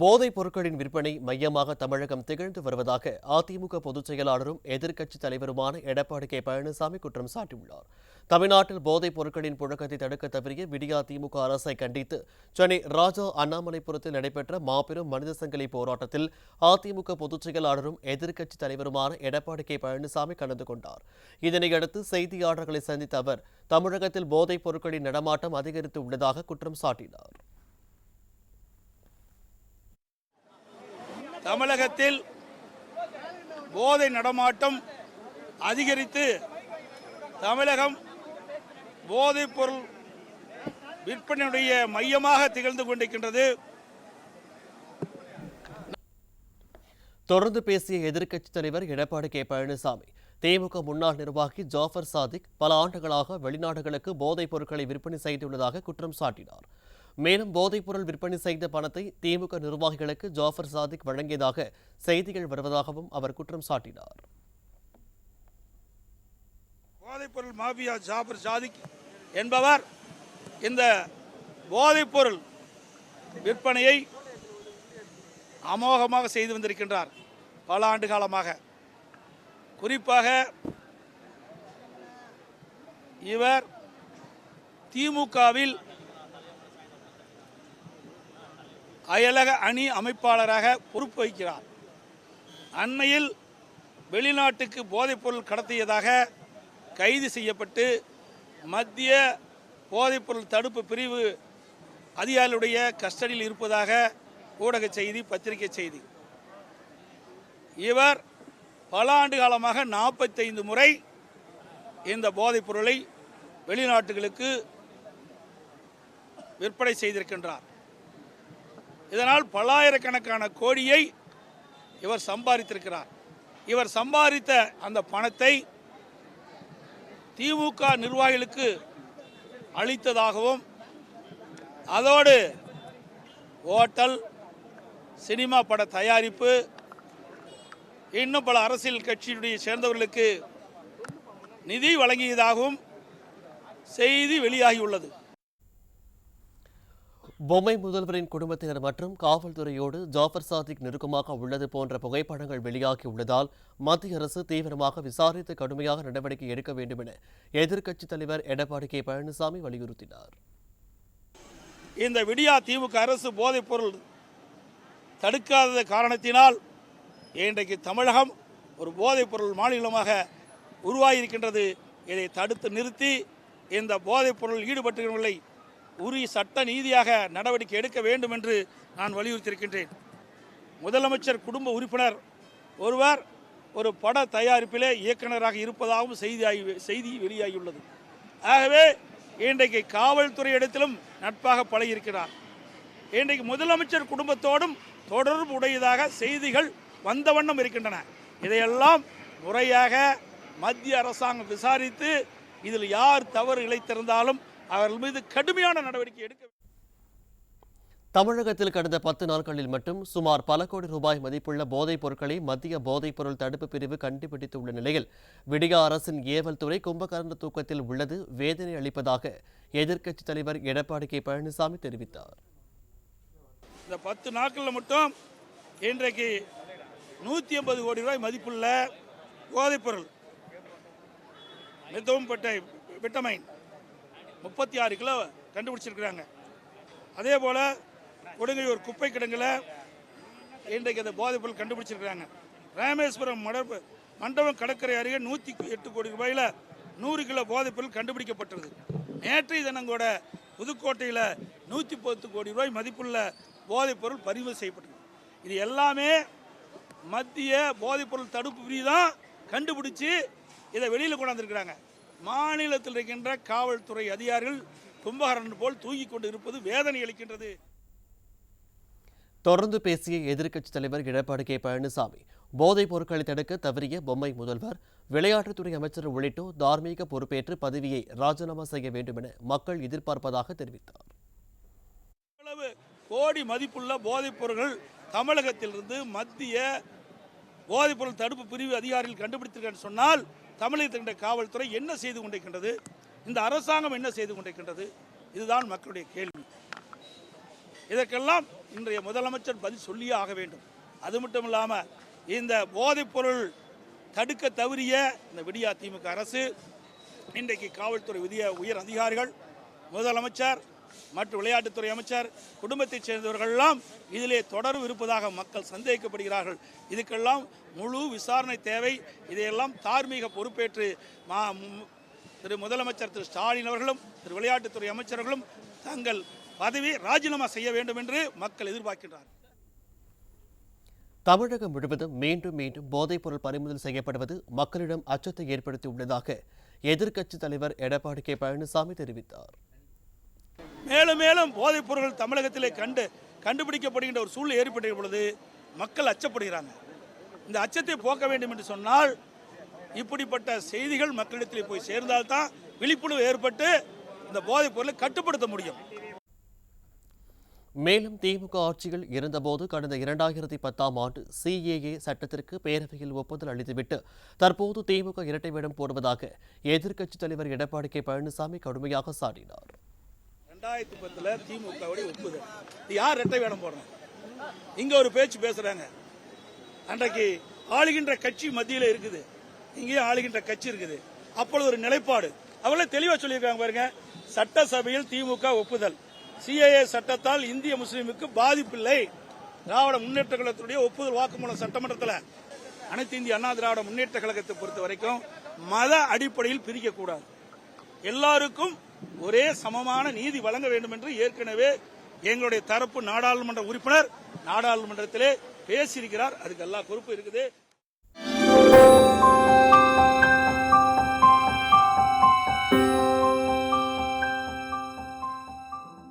போதைப் பொருட்களின் விற்பனை மையமாக தமிழகம் திகழ்ந்து வருவதாக அதிமுக பொதுச் செயலாளரும் எதிர்க்கட்சித் தலைவருமான எடப்பாடி கே பழனிசாமி குற்றம் சாட்டியுள்ளார். தமிழ்நாட்டில் போதைப் பொருட்களின் புழக்கத்தை தடுக்க தவறிய விடியா திமுக அரசை கண்டித்து சென்னை ராஜா அண்ணாமலைபுரத்தில் நடைபெற்ற மாபெரும் மனித சங்கிலி போராட்டத்தில் அதிமுக பொதுச் செயலாளரும் எதிர்க்கட்சித் தலைவருமான எடப்பாடி கே பழனிசாமி கலந்து கொண்டார். இதனையடுத்து செய்தியாளர்களை சந்தித்த அவர் தமிழகத்தில் போதைப் பொருட்களின் நடமாட்டம் அதிகரித்து உள்ளதாக குற்றம் சாட்டினார். தமிழகத்தில் போதை நடமாட்டம் அதிகரித்து தமிழகம் போதைப் பொருள் விற்பனையுடைய மையமாக திகழ்ந்து கொண்டிருக்கின்றது. தொடர்ந்து பேசிய எதிர்க்கட்சித் தலைவர் எடப்பாடி கே பழனிசாமி திமுக முன்னாள் நிர்வாகி ஜாஃபர் சாதிக் பல ஆண்டுகளாக வெளிநாடுகளுக்கு போதைப் பொருட்களை விற்பனை செய்துள்ளதாக குற்றம் சாட்டினார். மேலும் போதைப் பொருள் விற்பனை செய்த பணத்தை திமுக நிர்வாகிகளுக்கு ஜாஃபர் சாதிக் வழங்கியதாக செய்திகள் வருவதாகவும் அவர் குற்றம் சாட்டினார். போதைப் பொருள் மாபியா ஜாஃபர் சாதிக் என்பவர் இந்த போதைப் பொருள் விற்பனையை அமோகமாக செய்து வந்திருக்கின்றார். பல ஆண்டு காலமாக குறிப்பாக இவர் திமுகவில் அயலக அணி அமைப்பாளராக பொறுப்பு வகிக்கிறார். அண்மையில் வெளிநாட்டுக்கு போதைப்பொருள் கடத்தியதாக கைது செய்யப்பட்டு மத்திய போதைப்பொருள் தடுப்பு பிரிவு அதிகாரிகளுடைய கஸ்டடியில் இருப்பதாக ஊடக செய்தி, பத்திரிகை செய்தி. இவர் பல ஆண்டு காலமாக 45 முறை இந்த போதைப் பொருளை வெளிநாட்டுகளுக்கு விற்பனை செய்திருக்கின்றார். இதனால் பல்லாயிரக்கணக்கான கோடியை இவர் சம்பாதித்திருக்கிறார். இவர் சம்பாதித்த அந்த பணத்தை திமுக நிர்வாகிகளுக்கு அளித்ததாகவும் அதோடு ஓட்டல், சினிமா பட தயாரிப்பு, இன்னும் பல அரசியல் கட்சியுடைய சேர்ந்தவர்களுக்கு நிதி வழங்கியதாகவும் செய்தி வெளியாகியுள்ளது. பொம்மை முதல்வரின் குடும்பத்தினர் மற்றும் காவல்துறையோடு ஜாஃபர் சாதிக் நெருக்கமாக உள்ளது போன்ற புகைப்படங்கள் வெளியாகியுள்ளதால் மத்திய அரசு தீவிரமாக விசாரித்து கடுமையாக நடவடிக்கை எடுக்க வேண்டும் என எதிர்க்கட்சித் தலைவர் எடப்பாடி கே பழனிசாமி வலியுறுத்தினார். இந்த விடியா திமுக அரசு போதைப் பொருள் தடுக்காத காரணத்தினால் இன்றைக்கு தமிழகம் ஒரு போதைப் பொருள் மாநிலமாக உருவாகியிருக்கின்றது. இதை தடுத்து நிறுத்தி இந்த போதைப் பொருள் ஈடுபட்டுள்ளவர்களை உரிய சட்ட நீதியாக நடவடிக்கை எடுக்க வேண்டும் என்று நான் வலியுறுத்தியிருக்கின்றேன். முதலமைச்சர் குடும்ப உறுப்பினர் ஒருவர் ஒரு பட தயாரிப்பிலே இயக்குநராக இருப்பதாகவும் செய்தி வெளியாகியுள்ளது. ஆகவே இன்றைக்கு காவல்துறை இடத்திலும் நட்பாக பழகியிருக்கிறார். இன்றைக்கு முதலமைச்சர் குடும்பத்தோடும் தொடர்பு உடையதாக செய்திகள் வந்த வண்ணம் இருக்கின்றன. இதையெல்லாம் முறையாக மத்திய அரசாங்கம் விசாரித்து இதில் யார் தவறு இழைத்திருந்தாலும் அவர்கள் மீது கடுமையான நடவடிக்கை எடுக்க. தமிழகத்தில் கடந்த 10 நாட்களில் மட்டும் சுமார் பல கோடி ரூபாய் மதிப்புள்ள போதைப் பொருட்களை மத்திய போதைப் பொருள் தடுப்பு பிரிவு கண்டுபிடித்துள்ள நிலையில் விடியா அரசின் ஏவல் துறை கும்பகர்ண தூக்கத்தில் உள்ளது வேதனை அளிப்பதாக எதிர்க்கட்சித் தலைவர் எடப்பாடி கே பழனிசாமி தெரிவித்தார். இந்த 10 நாட்களில் மட்டும் இன்றைக்கு 150 கோடி ரூபாய் மதிப்புள்ள போதைப் பொருள் மெத்தோம்பட்டை விட்டமைன் 36 கிலோ கண்டுபிடிச்சிருக்கிறாங்க. அதே போல் கொடுங்கையூர் குப்பை கிடங்கில் இன்றைக்கு அந்த போதைப் பொருள் கண்டுபிடிச்சிருக்கிறாங்க. ராமேஸ்வரம் மண்டபம் கடற்கரை அருகே 108 கோடி ரூபாயில் 100 கிலோ போதைப் பொருள் கண்டுபிடிக்கப்பட்டது. நேற்றைய தினம் கூட புதுக்கோட்டையில் 110 கோடி ரூபாய் மதிப்புள்ள போதைப் பொருள் பதிவு செய்யப்பட்டது. இது எல்லாமே மத்திய போதைப் பொருள் தடுப்பு பிரிவு தான் கண்டுபிடிச்சி இதை வெளியில் கொண்டாந்துருக்கிறாங்க. மாநிலத்தில் இருக்கின்ற காவல்துறை அதிகாரிகள் கும்பகர்ணன் போல் தூங்கிக் கொண்டு இருப்பது வேதனை அளிக்கின்றது. தொடர்ந்து பேசிய எதிர்க்கட்சித் தலைவர் எடப்பாடி கே பழனிசாமி போதைப் பொருட்களை தடுக்க தவறிய பொம்மை முதல்வர், விளையாட்டுத்துறை அமைச்சர் உள்ளிட்டோர் தார்மீக பொறுப்பேற்று பதவியை ராஜினாமா செய்ய வேண்டும் என மக்கள் எதிர்பார்ப்பதாக தெரிவித்தார். கோடி மதிப்புள்ள போதைப் பொருட்கள் தமிழகத்திலிருந்து மத்திய போதைப் பொருள் தடுப்பு பிரிவு அதிகாரிகள் கண்டுபிடித்திருக்க சொன்னால் தமிழகத்தின் காவல்துறை என்ன செய்து கொண்டிருக்கின்றது? இந்த அரசாங்கம் என்ன செய்து கொண்டிருக்கின்றது? இதுதான் மக்களுடைய கேள்வி. இதற்கெல்லாம் இன்றைய முதலமைச்சர் பதில் சொல்லியே ஆக வேண்டும். அது மட்டும் இல்லாமல் இந்த போதைப்பொருள் தடுக்க தவறிய இந்த விடியா திமுக அரசு இன்றைக்கு காவல்துறை உயர் அதிகாரிகள், முதலமைச்சர் மற்றும் விளையாட்டுத்துறை அமைச்சர், குடும்பத்தைச் சேர்ந்தவர்களெல்லாம் இதிலே தொடர்பு இருப்பதாக மக்கள் சந்தேகிக்கப்படுகிறார்கள். இதுக்கெல்லாம் முழு விசாரணை தேவை. இதையெல்லாம் தார்மீக பொறுப்பேற்று திரு முதலமைச்சர் திரு ஸ்டாலின் அவர்களும் திரு விளையாட்டுத்துறை அமைச்சர்களும் தங்கள் பதவியை ராஜினாமா செய்ய வேண்டும் என்று மக்கள் எதிர்பார்க்கின்றனர். தமிழகம் முழுவதும் மீண்டும் மீண்டும் போதைப்பொருள் பறிமுதல் செய்யப்படுவது மக்களிடம் அச்சத்தை ஏற்படுத்தியுள்ளதாக எதிர்க்கட்சித் தலைவர் எடப்பாடி கே பழனிசாமி தெரிவித்தார். மேலும் மேலும் போதைப் பொருட்கள் தமிழகத்திலே கண்டுபிடிக்கப்படுகின்ற ஒரு சூழ்நிலை ஏற்பட்ட பொழுது மக்கள் அச்சப்படுகிறாங்க. இந்த அச்சத்தை போக்க வேண்டும் என்று சொன்னால் இப்படிப்பட்ட செய்திகள் மக்களிடத்திலே போய் சேர்ந்தால்தான் விழிப்புணர்வு ஏற்பட்டு இந்த போதைப் பொருளை கட்டுப்படுத்த முடியும். மேலும் திமுக ஆட்சியில் இருந்தபோது கடந்த 2010ஆம் ஆண்டு CAA சட்டத்திற்கு பேரவையில் ஒப்புதல் அளித்துவிட்டு தற்போது திமுக இரட்டை வேடம் போடுவதாக எதிர்க்கட்சித் தலைவர் எடப்பாடி கே பழனிசாமி கடுமையாக சாடினார். 2010 திமுகவுடைய ஒப்புதல், யார் இரட்டை வேடம் போடுறாங்க? இங்க ஒரு பேச்சு பேசுறாங்க. அன்றைக்கு ஆளுகின்ற கட்சி மத்தியில் இருக்குது, இங்கேயும் ஆளுகின்ற கட்சி இருக்குது. அப்பொழுது ஒரு நிலைப்பாடு அவங்களே தெளிவா சொல்லியிருக்காங்க பாருங்க. சட்டசபையில் திமுக ஒப்புதல், CAA சட்டத்தால் இந்திய முஸ்லீமுக்கு பாதிப்பில்லை. திராவிட முன்னேற்ற கழகத்துடைய ஒப்புதல் வாக்குமூலம் சட்டமன்றத்தில் அனைத்து இந்திய அண்ணா திராவிட முன்னேற்ற கழகத்தை பொறுத்த வரைக்கும் மத அடிப்படையில் பிரிக்கக்கூடாது, எல்லாருக்கும் ஒரே சமமான நீதி வழங்க வேண்டும் என்று ஏற்கனவே எங்களுடைய தரப்பு நாடாளுமன்ற உறுப்பினர் நாடாளுமன்றத்திலே பேசியிருக்கிறார். அதுக்கு எல்லா பொறுப்பு இருக்குது.